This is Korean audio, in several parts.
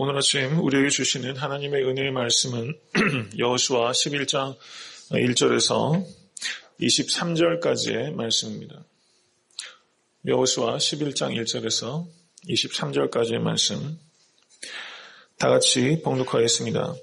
오늘 아침 우리에게 주시는 하나님의 은혜의 말씀은 여호수아 11장 1절에서 23절까지의 말씀입니다. 여호수아 11장 1절에서 23절까지의 말씀 다 같이 봉독하겠습니다.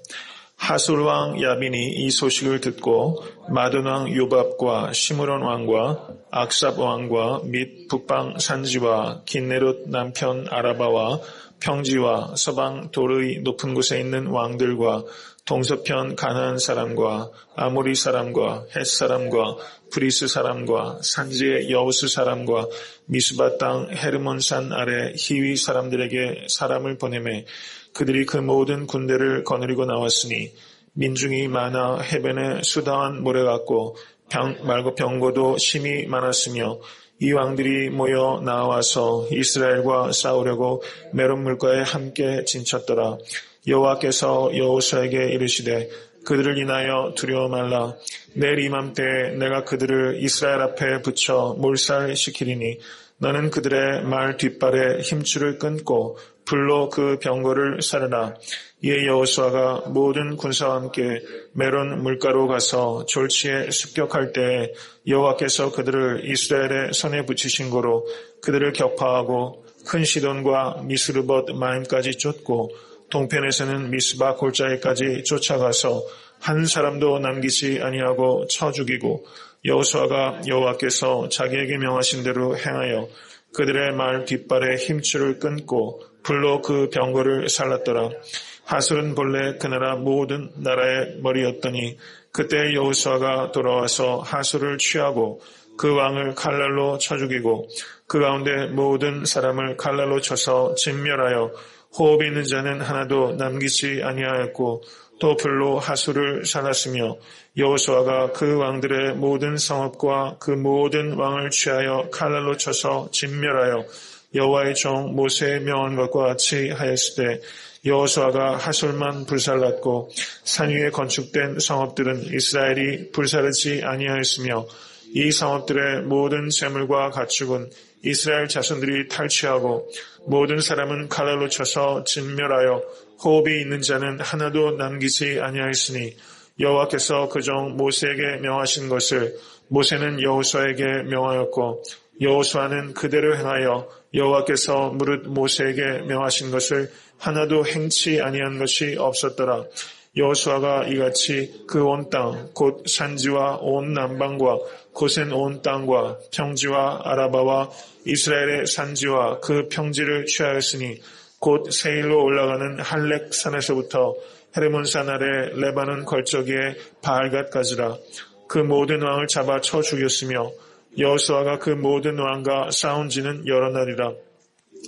하솔 왕 야빈이 이 소식을 듣고 마돈 왕 요밥과 시므론 왕과 악삽 왕과 및 북방 산지와 긴네롯 남편 아라바와 평지와 서방 돌의 높은 곳에 있는 왕들과 동서편 가나안 사람과 아모리 사람과 헷 사람과 브리스 사람과 산지의 여우스 사람과 미스바 땅 헤르몬산 아래 히위 사람들에게 사람을 보내매 그들이 그 모든 군대를 거느리고 나왔으니 민중이 많아 해변에 수다한 모래 같고 말고 병거도 심히 많았으며 이 왕들이 모여 나와서 이스라엘과 싸우려고 메론 물가에 함께 진쳤더라. 여호와께서 여호수아에게 이르시되 그들을 인하여 두려워 말라. 내일 이맘때에 내가 그들을 이스라엘 앞에 붙여 몰살시키리니 너는 그들의 말 뒷발에 힘줄을 끊고 불로 그 병거를 사르라. 이에 여호수아가 모든 군사와 함께 메론 물가로 가서 졸지에 습격할 때에 여호와께서 그들을 이스라엘의 손에 붙이신 고로 그들을 격파하고 큰 시돈과 미스르봇 마임까지 쫓고 동편에서는 미스바 골짜기까지 쫓아가서 한 사람도 남기지 아니하고 쳐 죽이고 여호수아가 여호와께서 자기에게 명하신 대로 행하여 그들의 말 뒷발에 힘줄을 끊고 불로 그 병거를 살랐더라. 하솔은 본래 그 나라 모든 나라의 머리였더니 그때 여호수아가 돌아와서 하솔을 취하고 그 왕을 칼날로 쳐 죽이고 그 가운데 모든 사람을 칼날로 쳐서 진멸하여 호흡이 있는 자는 하나도 남기지 아니하였고 또 불로 하솔을 살랐으며 여호수아가 그 왕들의 모든 성읍과 그 모든 왕을 취하여 칼날로 쳐서 진멸하여 여호와의 종 모세의 명한 것과 같이 하였으되 여호수아가 하솔만 불살랐고 산 위에 건축된 성읍들은 이스라엘이 불사르지 아니하였으며 이 성읍들의 모든 재물과 가축은 이스라엘 자손들이 탈취하고 모든 사람은 칼날로 쳐서 진멸하여 호흡이 있는 자는 하나도 남기지 아니하였으니 여호와께서 그 종 모세에게 명하신 것을 모세는 여호수아에게 명하였고 여호수아는 그대로 행하여 여호와께서 무릇 모세에게 명하신 것을 하나도 행치 아니한 것이 없었더라. 여호수아가 이같이 그 온 땅 곧 산지와 온 남방과 고센 온 땅과 평지와 아라바와 이스라엘의 산지와 그 평지를 취하였으니 곧 세일로 올라가는 할렉 산에서부터 헤르몬산 아래 레바논 걸저기에 바알갓까지라. 그 모든 왕을 잡아 쳐 죽였으며 여호수아가 그 모든 왕과 싸운 지는 여러 날이라.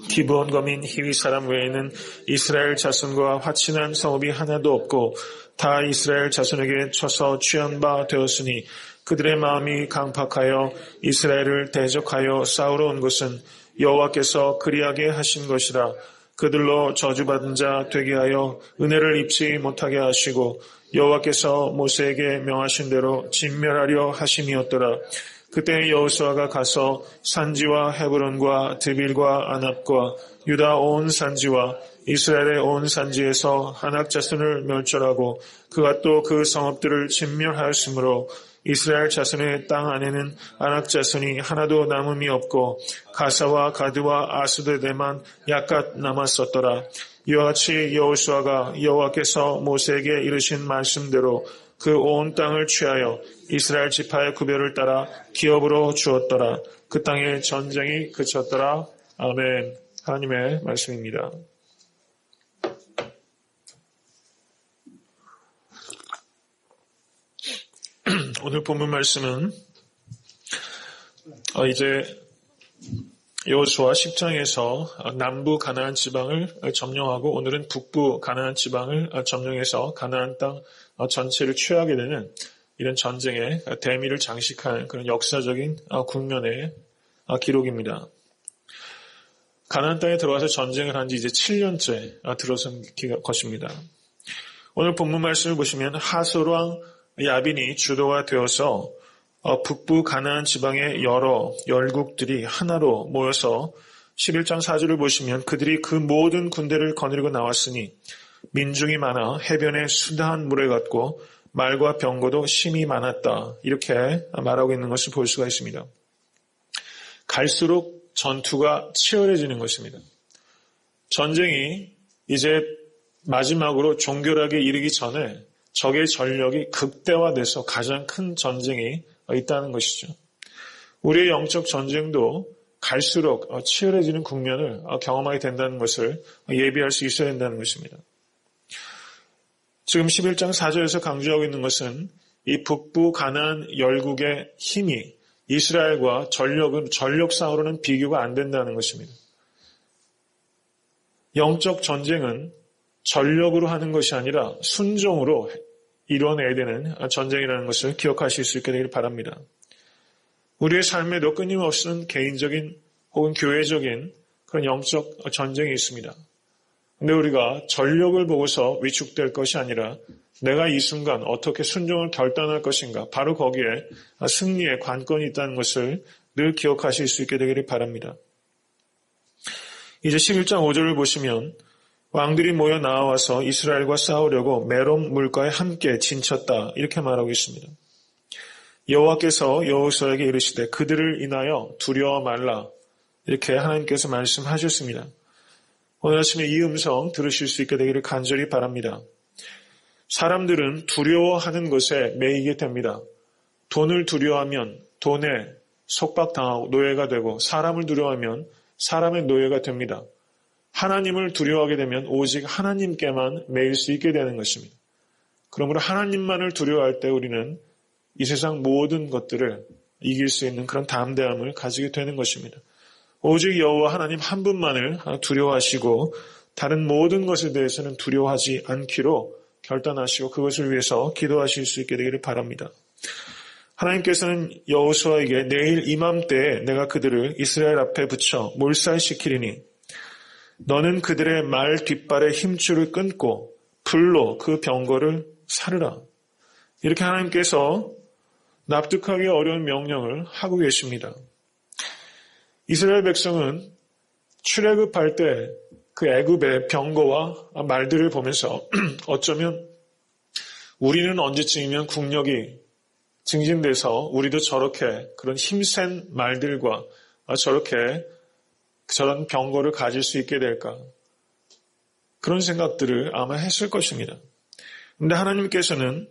기브온 거민 히위 사람 외에는 이스라엘 자손과 화친한 성읍이 하나도 없고 다 이스라엘 자손에게 쳐서 취한 바 되었으니 그들의 마음이 강팍하여 이스라엘을 대적하여 싸우러 온 것은 여호와께서 그리하게 하신 것이라. 그들로 저주받은 자 되게 하여 은혜를 입지 못하게 하시고 여호와께서 모세에게 명하신 대로 진멸하려 하심이었더라. 그때 여호수아가 가서 산지와 헤브론과 드빌과 아납과 유다 온 산지와 이스라엘의 온 산지에서 아낙 자손을 멸절하고 그가 또 그 성읍들을 진멸하였으므로 이스라엘 자손의 땅 안에는 아낙 자손이 하나도 남음이 없고 가사와 가드와 아스도데만 약갓 남았었더라. 이와 같이 여호수아가 여호와께서 모세에게 이르신 말씀대로 그 온 땅을 취하여 이스라엘 지파의 구별을 따라 기업으로 주었더라. 그 땅에 전쟁이 그쳤더라. 아멘. 하나님의 말씀입니다. 오늘 본문 말씀은 이제 여호수아 10장에서 남부 가나안 지방을 점령하고 오늘은 북부 가나안 지방을 점령해서 가나안 땅 전체를 취하게 되는 이런 전쟁의 대미를 장식한 그런 역사적인 국면의 기록입니다. 가나안 땅에 들어와서 전쟁을 한 지 이제 7년째 들어선 것입니다. 오늘 본문 말씀을 보시면 하솔 왕 야빈이 주도가 되어서 북부 가나안 지방의 여러 열국들이 하나로 모여서 11장 4절을 보시면 그들이 그 모든 군대를 거느리고 나왔으니 민중이 많아 해변에 수다한 물에 같고 말과 병거도 심히 많았다. 이렇게 말하고 있는 것을 볼 수가 있습니다. 갈수록 전투가 치열해지는 것입니다. 전쟁이 이제 마지막으로 종결하게 이르기 전에 적의 전력이 극대화돼서 가장 큰 전쟁이 있다는 것이죠. 우리의 영적 전쟁도 갈수록 치열해지는 국면을 경험하게 된다는 것을 예비할 수 있어야 된다는 것입니다. 지금 11장 4절에서 강조하고 있는 것은 이 북부 가나안 열국의 힘이 이스라엘과 전력 싸움으로는 비교가 안 된다는 것입니다. 영적 전쟁은 전력으로 하는 것이 아니라 순종으로 이뤄내야 되는 전쟁이라는 것을 기억하실 수 있게 되기를 바랍니다. 우리의 삶에도 끊임없는 개인적인 혹은 교회적인 그런 영적 전쟁이 있습니다. 근데 우리가 전력을 보고서 위축될 것이 아니라 내가 이 순간 어떻게 순종을 결단할 것인가, 바로 거기에 승리의 관건이 있다는 것을 늘 기억하실 수 있게 되기를 바랍니다. 이제 11장 5절을 보시면 왕들이 모여 나와서 이스라엘과 싸우려고 메롬 물가에 함께 진쳤다 이렇게 말하고 있습니다. 여호와께서 여호수아에게 이르시되 그들을 인하여 두려워 말라 이렇게 하나님께서 말씀하셨습니다. 오늘 아침에 이 음성 들으실 수 있게 되기를 간절히 바랍니다. 사람들은 두려워하는 것에 매이게 됩니다. 돈을 두려워하면 돈에 속박당하고 노예가 되고 사람을 두려워하면 사람의 노예가 됩니다. 하나님을 두려워하게 되면 오직 하나님께만 매일 수 있게 되는 것입니다. 그러므로 하나님만을 두려워할 때 우리는 이 세상 모든 것들을 이길 수 있는 그런 담대함을 가지게 되는 것입니다. 오직 여호와 하나님 한 분만을 두려워하시고 다른 모든 것에 대해서는 두려워하지 않기로 결단하시고 그것을 위해서 기도하실 수 있게 되기를 바랍니다. 하나님께서는 여호수아에게 내일 이맘때에 내가 그들을 이스라엘 앞에 붙여 몰살시키리니 너는 그들의 말 뒷발의 힘줄을 끊고 불로 그 병거를 사르라. 이렇게 하나님께서 납득하기 어려운 명령을 하고 계십니다. 이스라엘 백성은 출애굽할 때 그 애굽의 병거와 말들을 보면서 어쩌면 우리는 언제쯤이면 국력이 증진돼서 우리도 저렇게 그런 힘센 말들과 저런 병거를 가질 수 있게 될까? 그런 생각들을 아마 했을 것입니다. 그런데 하나님께서는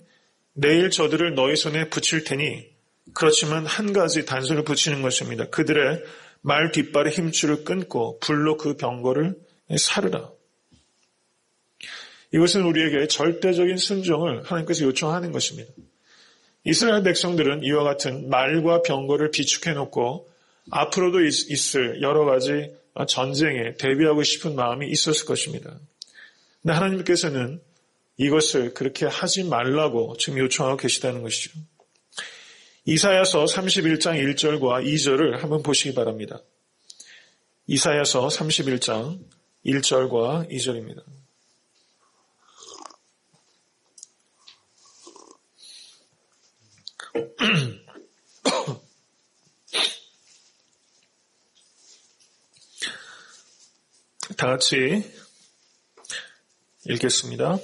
내일 저들을 너희 손에 붙일 테니 그렇지만 한 가지 단서를 붙이는 것입니다. 그들의 말 뒷발의 힘줄을 끊고 불로 그 병거를 사르라. 이것은 우리에게 절대적인 순종을 하나님께서 요청하는 것입니다. 이스라엘 백성들은 이와 같은 말과 병거를 비축해놓고 앞으로도 있을 여러 가지 전쟁에 대비하고 싶은 마음이 있었을 것입니다. 근데 하나님께서는 이것을 그렇게 하지 말라고 지금 요청하고 계시다는 것이죠. 이사야서 31장 1절과 2절을 한번 보시기 바랍니다. 이사야서 31장 1절과 2절입니다. 다 같이 읽겠습니다.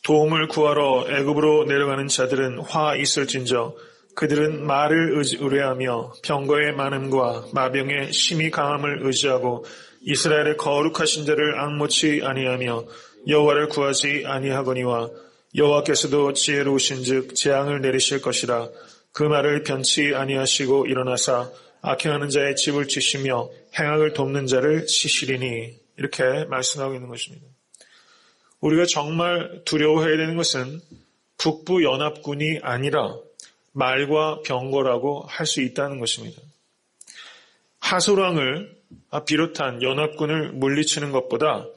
도움을 구하러 애굽으로 내려가는 자들은 화 있을진저 그들은 말을 의뢰하며 병거의 많음과 마병의 심히 강함을 의지하고 이스라엘의 거룩하신 자를 앙모치 아니하며 여호와를 구하지 아니하거니와 여호와께서도 지혜로우신즉 재앙을 내리실 것이라. 그 말을 변치 아니하시고 일어나사 악행하는 자의 집을 치시며 행악을 돕는 자를 치시리니 이렇게 말씀하고 있는 것입니다. 우리가 정말 두려워해야 되는 것은 북부 연합군이 아니라 말과 병거라고 할 수 있다는 것입니다. 하솔왕을 비롯한 연합군을 물리치는 것보다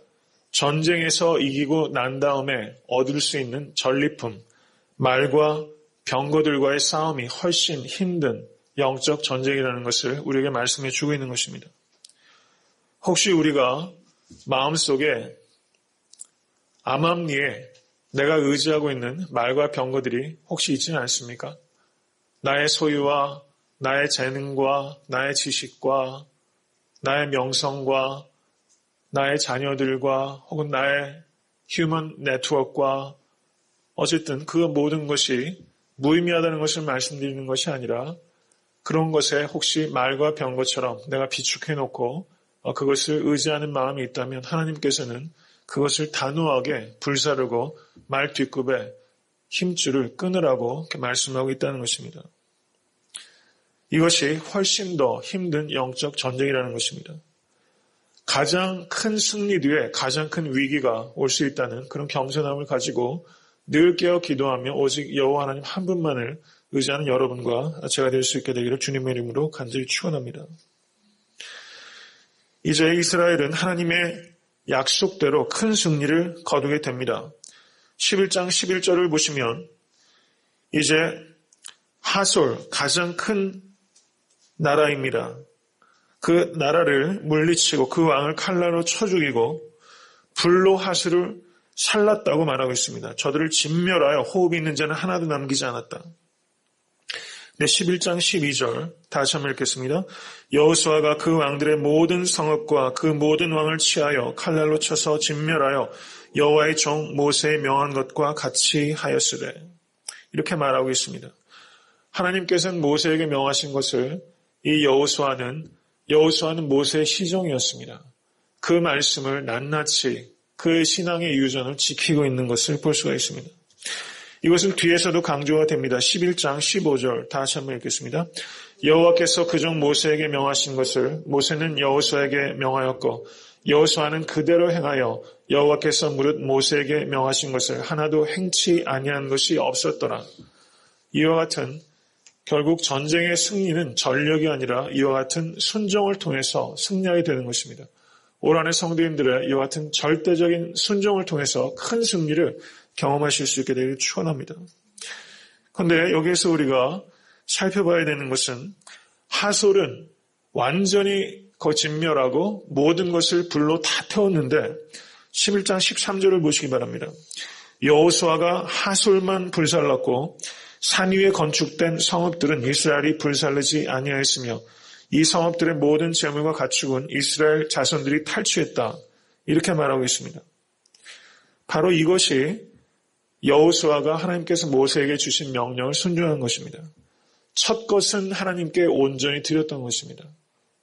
전쟁에서 이기고 난 다음에 얻을 수 있는 전리품, 말과 병거들과의 싸움이 훨씬 힘든 영적 전쟁이라는 것을 우리에게 말씀해 주고 있는 것입니다. 혹시 우리가 마음속에 암암리에 내가 의지하고 있는 말과 병거들이 혹시 있지는 않습니까? 나의 소유와 나의 재능과 나의 지식과 나의 명성과 나의 자녀들과 혹은 나의 휴먼 네트워크와 어쨌든 그 모든 것이 무의미하다는 것을 말씀드리는 것이 아니라 그런 것에 혹시 말과 병거처럼 내가 비축해놓고 그것을 의지하는 마음이 있다면 하나님께서는 그것을 단호하게 불사르고 말 뒷굽에 힘줄을 끊으라고 이렇게 말씀하고 있다는 것입니다. 이것이 훨씬 더 힘든 영적 전쟁이라는 것입니다. 가장 큰 승리 뒤에 가장 큰 위기가 올 수 있다는 그런 겸손함을 가지고 늘 깨어 기도하며 오직 여호와 하나님 한 분만을 의지하는 여러분과 제가 될 수 있게 되기를 주님의 이름으로 간절히 축원합니다. 이제 이스라엘은 하나님의 약속대로 큰 승리를 거두게 됩니다. 11장 11절을 보시면 이제 하솔 가장 큰 나라입니다. 그 나라를 물리치고 그 왕을 칼날로 쳐 죽이고 불로 하솔을 살랐다고 말하고 있습니다. 저들을 진멸하여 호흡이 있는 자는 하나도 남기지 않았다. 네, 11장 12절 다시 한번 읽겠습니다. 여호수아가 그 왕들의 모든 성읍과 그 모든 왕을 치하여 칼날로 쳐서 진멸하여 여호와의 종 모세의 명한 것과 같이 하였으되 이렇게 말하고 있습니다. 하나님께서는 모세에게 명하신 것을 이 여호수아는 모세의 시종이었습니다. 그 말씀을 낱낱이 그 신앙의 유전을 지키고 있는 것을 볼 수가 있습니다. 이것은 뒤에서도 강조가 됩니다. 11장 15절 다시 한번 읽겠습니다. 여호와께서 그 종 모세에게 명하신 것을 모세는 여호수아에게 명하였고 여호수아는 그대로 행하여 여호와께서 무릇 모세에게 명하신 것을 하나도 행치 아니한 것이 없었더라. 이와 같은 결국 전쟁의 승리는 전력이 아니라 이와 같은 순종을 통해서 승리하게 되는 것입니다. 올 한해 성도님들의 이와 같은 절대적인 순종을 통해서 큰 승리를 경험하실 수 있게 되기를 축원합니다. 그런데 여기에서 우리가 살펴봐야 되는 것은 하솔은 완전히 진멸하고 모든 것을 불로 다 태웠는데 11장 13절을 보시기 바랍니다. 여호수아가 하솔만 불살랐고 산 위에 건축된 성읍들은 이스라엘이 불살르지 아니하였으며 이 성읍들의 모든 재물과 가축은 이스라엘 자손들이 탈취했다. 이렇게 말하고 있습니다. 바로 이것이 여호수아가 하나님께서 모세에게 주신 명령을 순종한 것입니다. 첫 것은 하나님께 온전히 드렸던 것입니다.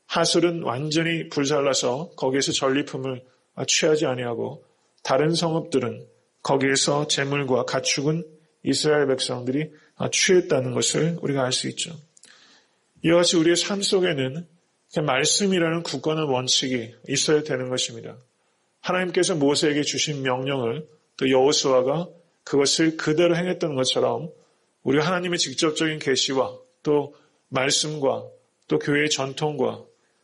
하솔은 완전히 불살라서 거기에서 전리품을 취하지 아니하고 다른 성읍들은 거기에서 재물과 가축은 이스라엘 백성들이 취했다는 것을 우리가 알 수 있죠. 이와 같이 우리의 삶 속에는 말씀이라는 굳건한 원칙이 있어야 되는 것입니다. 하나님께서 모세에게 주신 명령을 또 여호수아가 그것을 그대로 행했던 것처럼 우리가 하나님의 직접적인 계시와 또 말씀과 또 교회의 전통과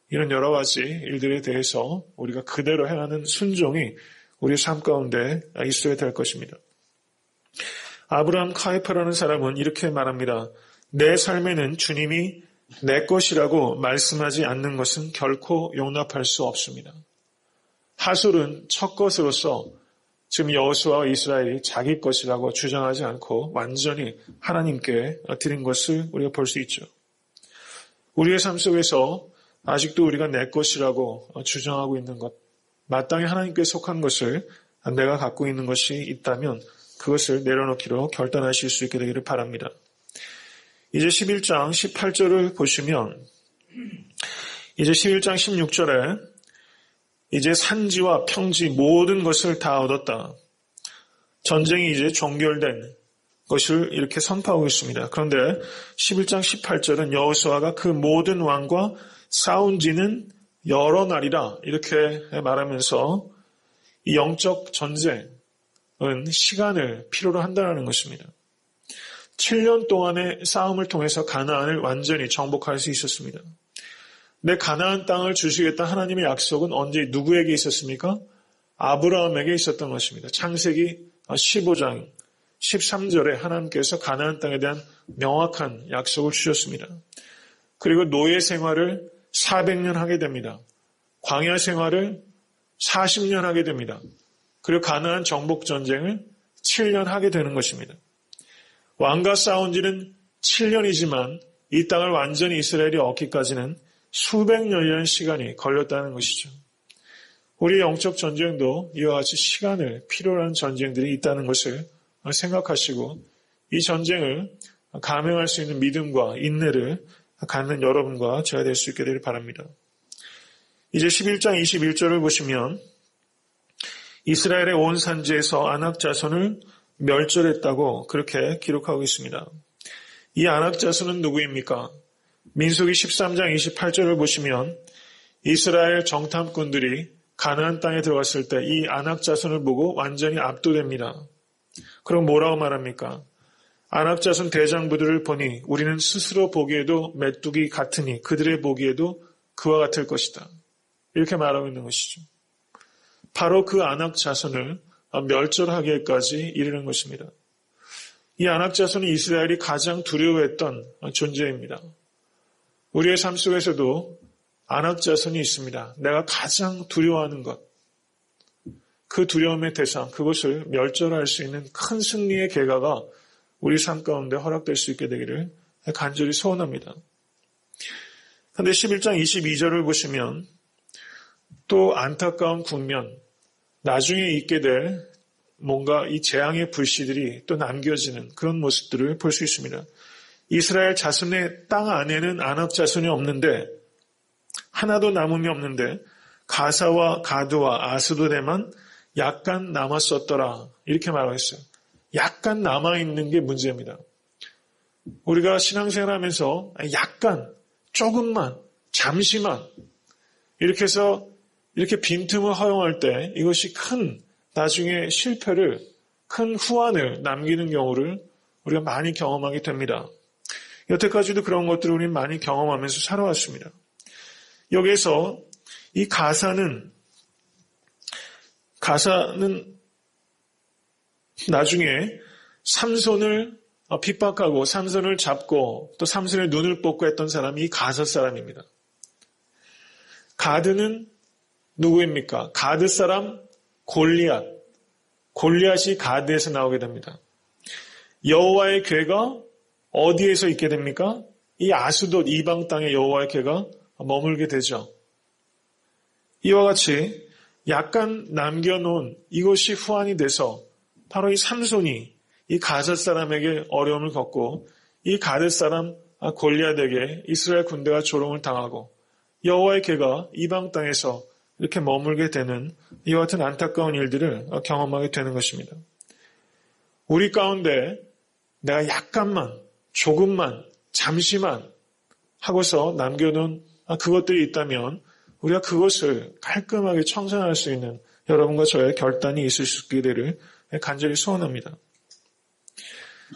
이런 여러 가지 일들에 대해서 우리가 그대로 행하는 순종이 우리의 삶 가운데 있어야 될 것입니다. 아브라함 카이퍼라는 사람은 이렇게 말합니다. 내 삶에는 주님이 내 것이라고 말씀하지 않는 것은 결코 용납할 수 없습니다. 하솔은 첫 것으로서 지금 여호수아와 이스라엘이 자기 것이라고 주장하지 않고 완전히 하나님께 드린 것을 우리가 볼 수 있죠. 우리의 삶 속에서 아직도 우리가 내 것이라고 주장하고 있는 것, 마땅히 하나님께 속한 것을 내가 갖고 있는 것이 있다면 그것을 내려놓기로 결단하실 수 있게 되기를 바랍니다. 이제 11장 18절을 보시면 이제 11장 16절에 이제 산지와 평지 모든 것을 다 얻었다. 전쟁이 이제 종결된 것을 이렇게 선포하고 있습니다. 그런데 11장 18절은 여호수아가 그 모든 왕과 싸운 지는 여러 날이라 이렇게 말하면서 이 영적 전쟁은 시간을 필요로 한다는 것입니다. 7년 동안의 싸움을 통해서 가나안을 완전히 정복할 수 있었습니다. 내 가나안 땅을 주시겠다 하나님의 약속은 언제 누구에게 있었습니까? 아브라함에게 있었던 것입니다. 창세기 15장 13절에 하나님께서 가나안 땅에 대한 명확한 약속을 주셨습니다. 그리고 노예 생활을 400년 하게 됩니다. 광야 생활을 40년 하게 됩니다. 그리고 가나안 정복 전쟁을 7년 하게 되는 것입니다. 왕과 싸운 지는 7년이지만 이 땅을 완전히 이스라엘이 얻기까지는 수백 년이라는 시간이 걸렸다는 것이죠. 우리 영적 전쟁도 이와 같이 시간을 필요로 하는 전쟁들이 있다는 것을 생각하시고 이 전쟁을 감행할 수 있는 믿음과 인내를 갖는 여러분과 제가 될 수 있게 되길 바랍니다. 이제 11장 21절을 보시면 이스라엘의 온 산지에서 아낙 자손을 멸절했다고 그렇게 기록하고 있습니다. 이 아낙 자손은 누구입니까? 민수기 13장 28절을 보시면 이스라엘 정탐꾼들이 가나안 땅에 들어갔을 때 이 아낙 자손을 보고 완전히 압도됩니다. 그럼 뭐라고 말합니까? 아낙 자손 대장부들을 보니 우리는 스스로 보기에도 메뚜기 같으니 그들의 보기에도 그와 같을 것이다. 이렇게 말하고 있는 것이죠. 바로 그 아낙 자손을 멸절하기까지 이르는 것입니다. 이 아낙 자손은 이스라엘이 가장 두려워했던 존재입니다. 우리의 삶 속에서도 아낙 자손이 있습니다. 내가 가장 두려워하는 것, 그 두려움의 대상, 그것을 멸절할 수 있는 큰 승리의 계가가 우리 삶 가운데 허락될 수 있게 되기를 간절히 소원합니다. 그런데 11장 22절을 보시면 또 안타까운 국면, 나중에 있게 될 뭔가 이 재앙의 불씨들이 또 남겨지는 그런 모습들을 볼 수 있습니다. 이스라엘 자손의 땅 안에는 아낙 자손이 없는데 하나도 남음이 없는데 가사와 가드와 아스도데만 약간 남았었더라 이렇게 말하고 있어요. 약간 남아있는 게 문제입니다. 우리가 신앙생활하면서 약간, 조금만, 잠시만 이렇게 해서 이렇게 빈틈을 허용할 때 이것이 큰 나중에 실패를, 큰 후환을 남기는 경우를 우리가 많이 경험하게 됩니다. 여태까지도 그런 것들을 우리는 많이 경험하면서 살아왔습니다. 여기에서 이 가사는 나중에 삼손을 핍박하고 삼손을 잡고 또 삼손의 눈을 뽑고 했던 사람이 이 가사 사람입니다. 가드는 누구입니까? 가드 사람 골리앗. 골리앗이 가드에서 나오게 됩니다. 여호와의 궤가 어디에서 있게 됩니까? 이 아수돗 이방 땅에 여호와의 궤가 머물게 되죠. 이와 같이 약간 남겨놓은 이것이 후환이 돼서 바로 이 삼손이 이 가드 사람에게 어려움을 겪고 이 가드 사람 골리앗에게 이스라엘 군대가 조롱을 당하고 여호와의 궤가 이방 땅에서 이렇게 머물게 되는 이와 같은 안타까운 일들을 경험하게 되는 것입니다. 우리 가운데 내가 약간만, 조금만, 잠시만 하고서 남겨놓은 그것들이 있다면 우리가 그것을 깔끔하게 청산할 수 있는 여러분과 저의 결단이 있을 수 있게 되기를 간절히 소원합니다.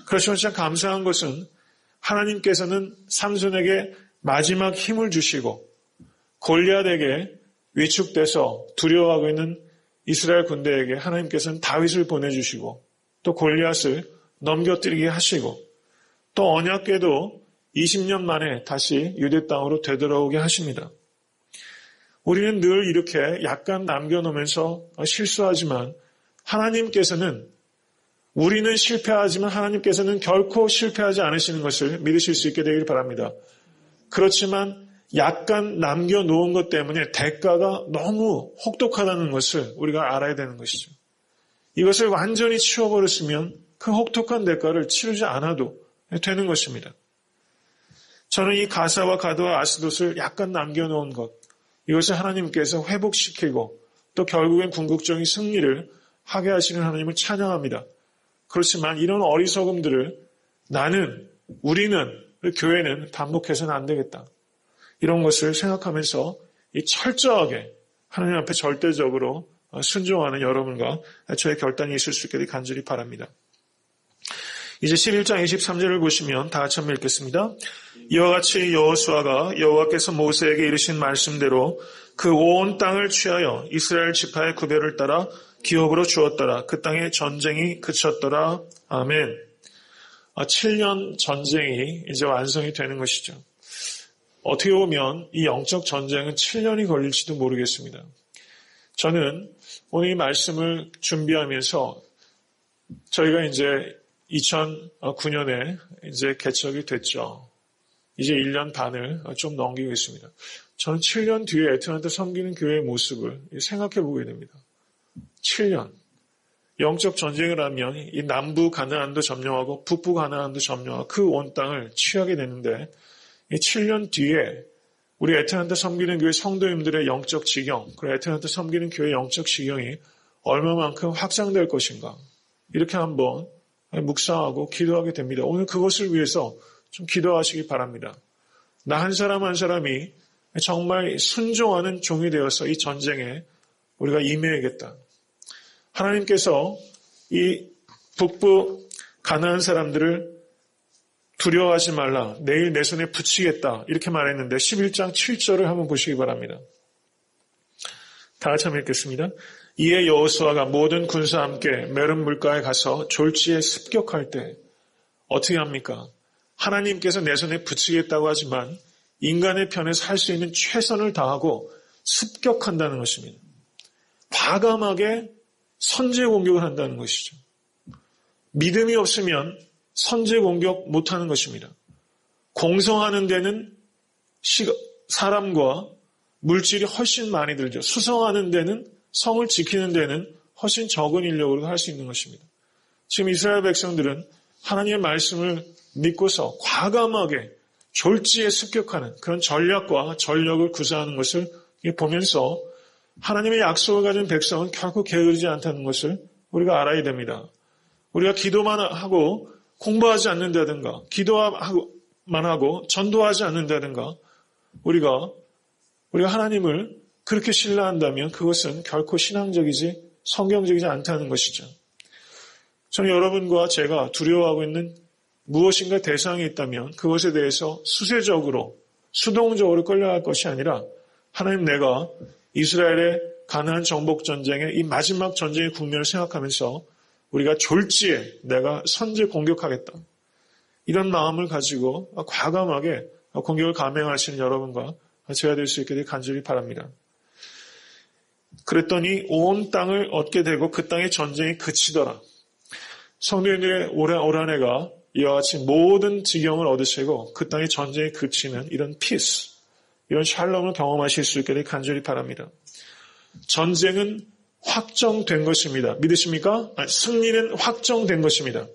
그렇지만 참 감사한 것은 하나님께서는 삼손에게 마지막 힘을 주시고 골리앗에게 위축돼서 두려워하고 있는 이스라엘 군대에게 하나님께서는 다윗을 보내주시고 또 골리앗을 넘겨뜨리게 하시고 또 언약궤도 20년 만에 다시 유대 땅으로 되돌아오게 하십니다. 우리는 늘 이렇게 약간 남겨놓으면서 실수하지만 하나님께서는 우리는 실패하지만 하나님께서는 결코 실패하지 않으시는 것을 믿으실 수 있게 되길 바랍니다. 그렇지만 약간 남겨놓은 것 때문에 대가가 너무 혹독하다는 것을 우리가 알아야 되는 것이죠. 이것을 완전히 치워버렸으면 그 혹독한 대가를 치르지 않아도 되는 것입니다. 저는 이 가사와 가드와 아스돗을 약간 남겨놓은 것, 이것을 하나님께서 회복시키고 또 결국엔 궁극적인 승리를 하게 하시는 하나님을 찬양합니다. 그렇지만 이런 어리석음들을 우리는, 교회는 반복해서는 안 되겠다. 이런 것을 생각하면서 이 철저하게 하나님 앞에 절대적으로 순종하는 여러분과 저의 결단이 있을 수 있기를 간절히 바랍니다. 이제 11장 23절을 보시면 다 같이 한번 읽겠습니다. 이와 같이 여호수아가 여호와께서 모세에게 이르신 말씀대로 그 온 땅을 취하여 이스라엘 지파의 구별을 따라 기업으로 주었더라. 그 땅에 전쟁이 그쳤더라. 아멘. 7년 전쟁이 이제 완성이 되는 것이죠. 어떻게 보면 이 영적 전쟁은 7년이 걸릴지도 모르겠습니다. 저는 오늘 이 말씀을 준비하면서 저희가 이제 2009년에 이제 개척이 됐죠. 이제 1년 반을 좀 넘기고 있습니다. 저는 7년 뒤에 애틀랜타 섬기는 교회의 모습을 생각해 보게 됩니다. 7년. 영적 전쟁을 하면 이 남부 가나안도 점령하고 북부 가나안도 점령하고 그 온 땅을 취하게 되는데 이 7년 뒤에 우리 애틀랜타 섬기는 교회 성도님들의 영적 지경, 그리고 애틀랜타 섬기는 교회 영적 지경이 얼마만큼 확장될 것인가. 이렇게 한번 묵상하고 기도하게 됩니다. 오늘 그것을 위해서 좀 기도하시기 바랍니다. 나 한 사람 한 사람이 정말 순종하는 종이 되어서 이 전쟁에 우리가 임해야겠다. 하나님께서 이 북부 가나안 사람들을 두려워하지 말라. 내일 내 손에 붙이겠다. 이렇게 말했는데 11장 7절을 한번 보시기 바랍니다. 다 같이 한번 읽겠습니다. 이에 여호수아가 모든 군사와 함께 메름 물가에 가서 졸지에 습격할 때 어떻게 합니까? 하나님께서 내 손에 붙이겠다고 하지만 인간의 편에서 할 수 있는 최선을 다하고 습격한다는 것입니다. 과감하게 선제 공격을 한다는 것이죠. 믿음이 없으면 선제 공격 못하는 것입니다. 공성하는 데는 사람과 물질이 훨씬 많이 들죠. 수성하는 데는 성을 지키는 데는 훨씬 적은 인력으로 할 수 있는 것입니다. 지금 이스라엘 백성들은 하나님의 말씀을 믿고서 과감하게 졸지에 습격하는 그런 전략과 전력을 구사하는 것을 보면서 하나님의 약속을 가진 백성은 결코 게으르지 않다는 것을 우리가 알아야 됩니다. 우리가 기도만 하고 공부하지 않는다든가 기도만 하고 전도하지 않는다든가 우리가 하나님을 그렇게 신뢰한다면 그것은 결코 신앙적이지 성경적이지 않다는 것이죠. 저는 여러분과 제가 두려워하고 있는 무엇인가 대상이 있다면 그것에 대해서 수세적으로 수동적으로 끌려갈 것이 아니라 하나님 내가 이스라엘의 가나안 정복 전쟁의 이 마지막 전쟁의 국면을 생각하면서 우리가 졸지에 내가 선제 공격하겠다. 이런 마음을 가지고 과감하게 공격을 감행하시는 여러분과 제가 될 수 있게 되길 간절히 바랍니다. 그랬더니 온 땅을 얻게 되고 그 땅의 전쟁이 그치더라. 성도님들의 올 한 해가 이와 같이 모든 지경을 얻으시고 그 땅의 전쟁이 그치는 이런 피스, 이런 샬롬을 경험하실 수 있게 되길 간절히 바랍니다. 전쟁은 확정된 것입니다. 믿으십니까? 승리는 확정된 것입니다.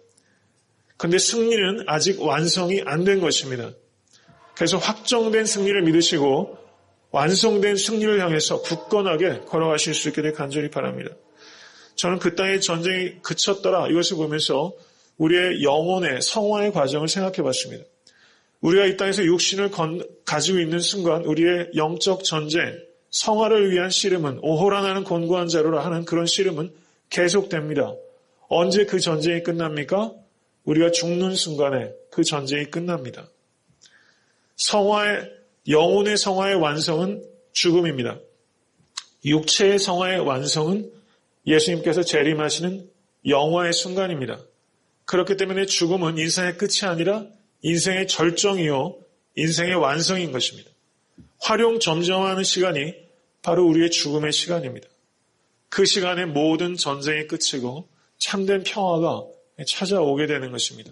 그런데 승리는 아직 완성이 안 된 것입니다. 그래서 확정된 승리를 믿으시고 완성된 승리를 향해서 굳건하게 걸어가실 수 있게 되길 간절히 바랍니다. 저는 그 땅의 전쟁이 그쳤더라 이것을 보면서 우리의 영혼의 성화의 과정을 생각해 봤습니다. 우리가 이 땅에서 육신을 가지고 있는 순간 우리의 영적 전쟁, 성화를 위한 씨름은 오호라나는 곤고한 자루라 하는 그런 씨름은 계속됩니다. 언제 그 전쟁이 끝납니까? 우리가 죽는 순간에 그 전쟁이 끝납니다. 영혼의 성화의 완성은 죽음입니다. 육체의 성화의 완성은 예수님께서 재림하시는 영화의 순간입니다. 그렇기 때문에 죽음은 인생의 끝이 아니라 인생의 절정이요 인생의 완성인 것입니다. 활용점정하는 시간이 바로 우리의 죽음의 시간입니다. 그 시간에 모든 전쟁이 끝이고 참된 평화가 찾아오게 되는 것입니다.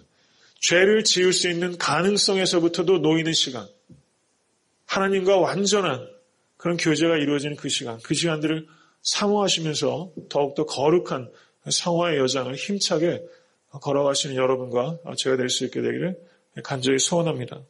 죄를 지을 수 있는 가능성에서부터도 놓이는 시간, 하나님과 완전한 그런 교제가 이루어지는 그 시간들을 사모하시면서 더욱더 거룩한 성화의 여정을 힘차게 걸어가시는 여러분과 제가 될 수 있게 되기를 간절히 소원합니다.